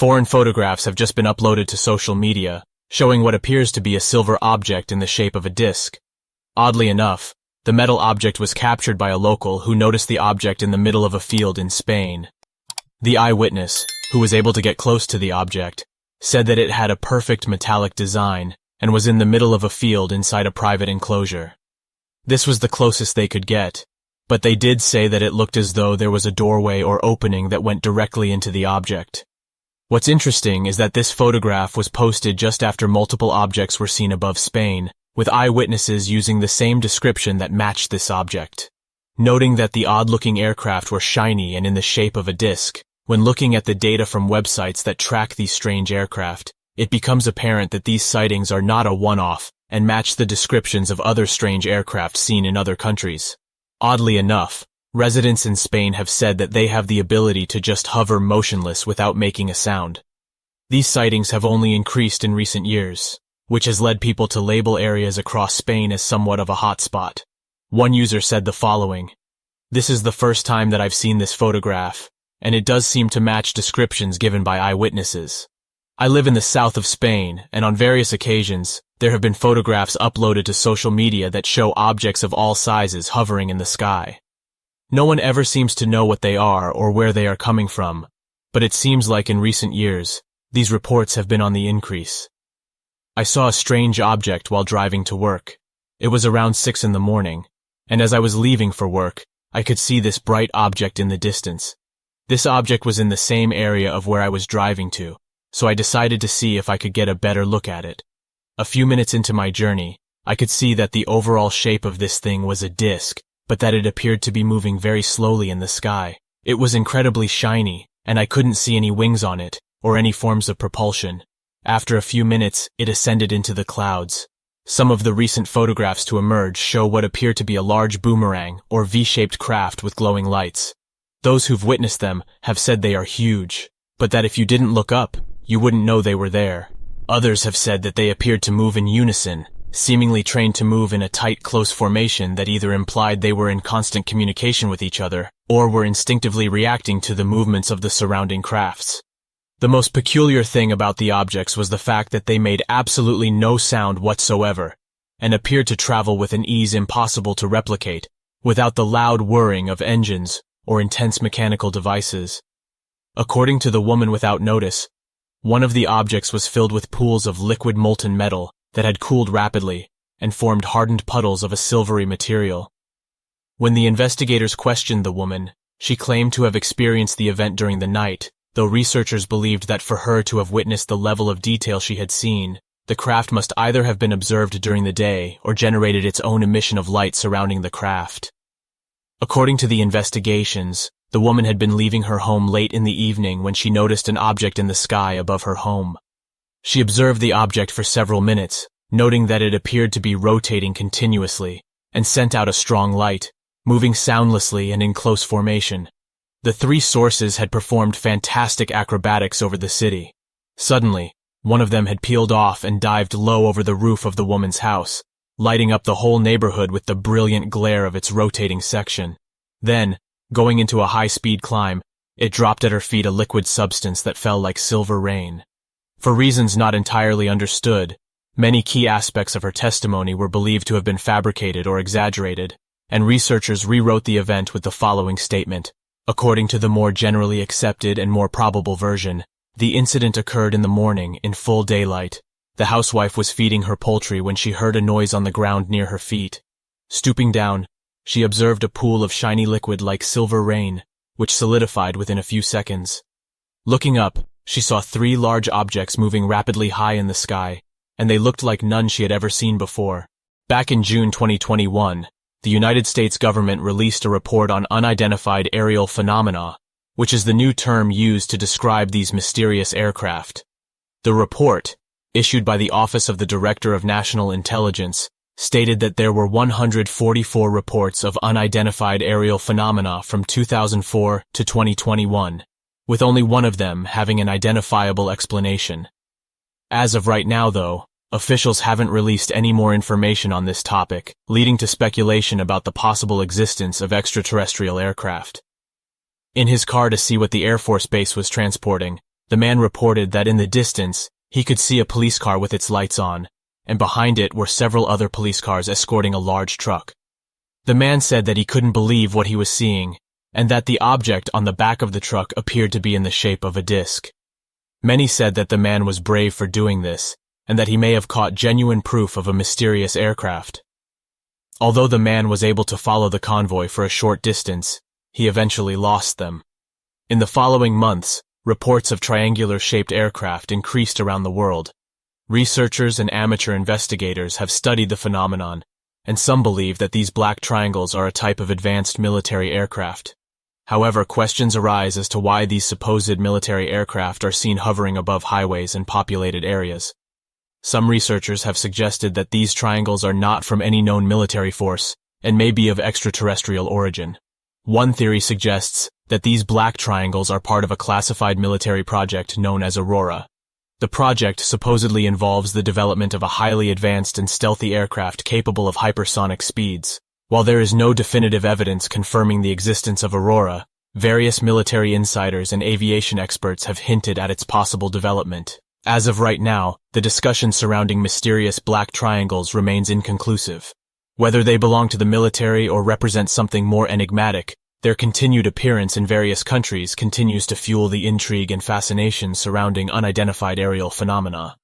Foreign photographs have just been uploaded to social media, showing what appears to be a silver object in the shape of a disc. Oddly enough, the metal object was captured by a local who noticed the object in the middle of a field in Spain. The eyewitness, who was able to get close to the object, said that it had a perfect metallic design and was in the middle of a field inside a private enclosure. This was the closest they could get, but they did say that it looked as though there was a doorway or opening that went directly into the object. What's interesting is that this photograph was posted just after multiple objects were seen above Spain, with eyewitnesses using the same description that matched this object. Noting that the odd-looking aircraft were shiny and in the shape of a disc, when looking at the data from websites that track these strange aircraft, it becomes apparent that these sightings are not a one-off and match the descriptions of other strange aircraft seen in other countries. Oddly enough, residents in Spain have said that they have the ability to just hover motionless without making a sound. These sightings have only increased in recent years, which has led people to label areas across Spain as somewhat of a hotspot. One user said the following: "This is the first time that I've seen this photograph, and it does seem to match descriptions given by eyewitnesses. I live in the south of Spain, and on various occasions, there have been photographs uploaded to social media that show objects of all sizes hovering in the sky. No one ever seems to know what they are or where they are coming from, but it seems like in recent years, these reports have been on the increase. I saw a strange object while driving to work. It was around 6 in the morning, and as I was leaving for work, I could see this bright object in the distance. This object was in the same area of where I was driving to, so I decided to see if I could get a better look at it. A few minutes into my journey, I could see that the overall shape of this thing was a disc, but that it appeared to be moving very slowly in the sky. It was incredibly shiny, and I couldn't see any wings on it, or any forms of propulsion. After a few minutes, it ascended into the clouds. Some of the recent photographs to emerge show what appear to be a large boomerang or V-shaped craft with glowing lights. Those who've witnessed them have said they are huge, but that if you didn't look up, you wouldn't know they were there. Others have said that they appeared to move in unison, seemingly trained to move in a tight, close formation that either implied they were in constant communication with each other, or were instinctively reacting to the movements of the surrounding crafts. The most peculiar thing about the objects was the fact that they made absolutely no sound whatsoever, and appeared to travel with an ease impossible to replicate, without the loud whirring of engines or intense mechanical devices. According to the woman without notice, one of the objects was filled with pools of liquid molten metal that had cooled rapidly and formed hardened puddles of a silvery material. When the investigators questioned the woman, she claimed to have experienced the event during the night, though researchers believed that for her to have witnessed the level of detail she had seen, the craft must either have been observed during the day or generated its own emission of light surrounding the craft. According to the investigations, the woman had been leaving her home late in the evening when she noticed an object in the sky above her home. She observed the object for several minutes, noting that it appeared to be rotating continuously, and sent out a strong light, moving soundlessly and in close formation. The three sources had performed fantastic acrobatics over the city. Suddenly, one of them had peeled off and dived low over the roof of the woman's house, lighting up the whole neighborhood with the brilliant glare of its rotating section. Then, going into a high-speed climb, it dropped at her feet a liquid substance that fell like silver rain. For reasons not entirely understood, many key aspects of her testimony were believed to have been fabricated or exaggerated, and researchers rewrote the event with the following statement. According to the more generally accepted and more probable version, the incident occurred in the morning in full daylight. The housewife was feeding her poultry when she heard a noise on the ground near her feet. Stooping down, she observed a pool of shiny liquid like silver rain, which solidified within a few seconds. Looking up, she saw 3 large objects moving rapidly high in the sky, and they looked like none she had ever seen before. Back in June 2021, the United States government released a report on unidentified aerial phenomena, which is the new term used to describe these mysterious aircraft. The report, issued by the Office of the Director of National Intelligence, stated that there were 144 reports of unidentified aerial phenomena from 2004 to 2021, with only one of them having an identifiable explanation. As of right now, though, officials haven't released any more information on this topic, leading to speculation about the possible existence of extraterrestrial aircraft. In his car to see what the Air Force Base was transporting, The man reported that in the distance, he could see a police car with its lights on, and behind it were several other police cars escorting a large truck. The man said that he couldn't believe what he was seeing, and that the object on the back of the truck appeared to be in the shape of a disc. Many said that the man was brave for doing this, and that he may have caught genuine proof of a mysterious aircraft. Although the man was able to follow the convoy for a short distance, he eventually lost them. In the following months, reports of triangular-shaped aircraft increased around the world. Researchers and amateur investigators have studied the phenomenon, and some believe that these black triangles are a type of advanced military aircraft. However, questions arise as to why these supposed military aircraft are seen hovering above highways and populated areas. Some researchers have suggested that these triangles are not from any known military force and may be of extraterrestrial origin. One theory suggests that these black triangles are part of a classified military project known as Aurora. The project supposedly involves the development of a highly advanced and stealthy aircraft capable of hypersonic speeds. While there is no definitive evidence confirming the existence of Aurora, various military insiders and aviation experts have hinted at its possible development. As of right now, the discussion surrounding mysterious black triangles remains inconclusive. Whether they belong to the military or represent something more enigmatic, their continued appearance in various countries continues to fuel the intrigue and fascination surrounding unidentified aerial phenomena.